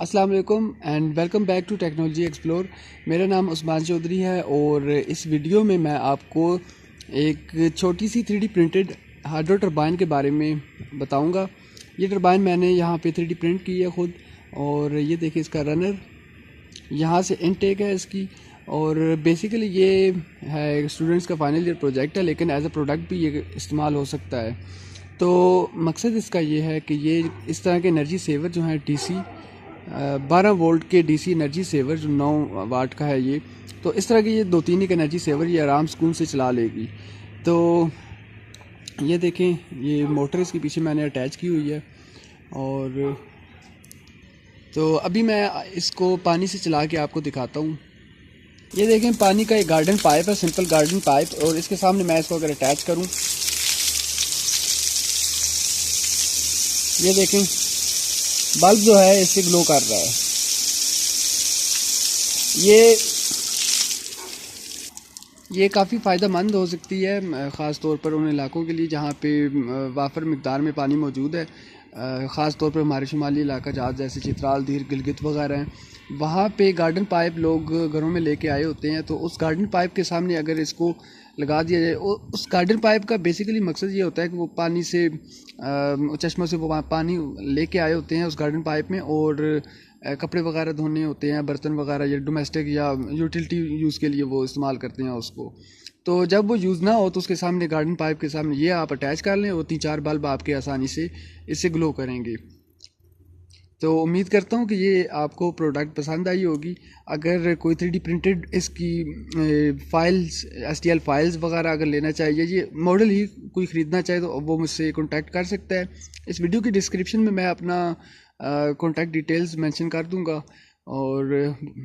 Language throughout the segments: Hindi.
अस्सलाम वालेकुम and welcome back to technology explore. मेरा नाम उस्मान चौधरी है और इस वीडियो में मैं आपको एक छोटी सी 3D प्रिंटेड हाइड्रो टरबाइन के बारे में बताऊंगा। ये टरबाइन मैंने यहाँ पे 3D प्रिंट की है ख़ुद, और ये देखिए इसका रनर, यहाँ से इनटेक है इसकी। और बेसिकली ये है स्टूडेंट्स का फाइनल ईयर प्रोजेक्ट है, लेकिन एज अ प्रोडक्ट भी ये इस्तेमाल हो सकता है। तो मकसद इसका ये है कि ये इस तरह के एनर्जी सेवर जो हैं DC 12 वोल्ट के DC एनर्जी सेवर जो 9 वाट का है, ये तो इस तरह की ये 2-3 एक एनर्जी सेवर ये आराम सुकून से चला लेगी। तो ये देखें, ये मोटर इसके पीछे मैंने अटैच की हुई है। और तो अभी मैं इसको पानी से चला के आपको दिखाता हूँ। ये देखें, पानी का एक गार्डन पाइप है, सिंपल गार्डन पाइप, और इसके सामने मैं इसको अगर अटैच करूँ, ये देखें बल्ब जो है इससे ग्लो कर रहा है। ये काफ़ी फ़ायदेमंद हो सकती है, ख़ास तौर पर उन इलाकों के लिए जहाँ पे वाफर मिकदार में पानी मौजूद है। ख़ास तौर पर हमारे शुमाली इलाका जहाँ जैसे चित्राल, दीर, गिलगित वगैरह हैं, वहाँ पे गार्डन पाइप लोग घरों में लेके आए होते हैं। तो उस गार्डन पाइप के सामने अगर इसको लगा दिया जाए, उस गार्डन पाइप का बेसिकली मकसद ये होता है कि वो पानी से चश्मों से वो पानी लेके आए होते हैं उस गार्डन पाइप में, और कपड़े वगैरह धोने होते हैं, बर्तन वगैरह या डोमेस्टिक या यूटिलिटी यूज़ के लिए वो इस्तेमाल करते हैं उसको। तो जब वो यूज़ ना हो तो उसके सामने गार्डन पाइप के सामने ये आप अटैच कर लें, वो 3-4 बल्ब आपके आसानी से इससे ग्लो करेंगे। तो उम्मीद करता हूँ कि ये आपको प्रोडक्ट पसंद आई होगी। अगर कोई 3D प्रिंटेड इसकी फाइल्स, STL फाइल्स वगैरह अगर लेना चाहिए, ये मॉडल ही कोई ख़रीदना चाहे, तो वो मुझसे कॉन्टैक्ट कर सकता है। इस वीडियो की डिस्क्रिप्शन में मैं अपना कॉन्टैक्ट डिटेल्स मेंशन कर दूंगा। और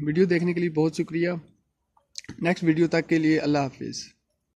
वीडियो देखने के लिए बहुत शुक्रिया। नेक्स्ट वीडियो तक के लिए अल्लाह हाफिज़।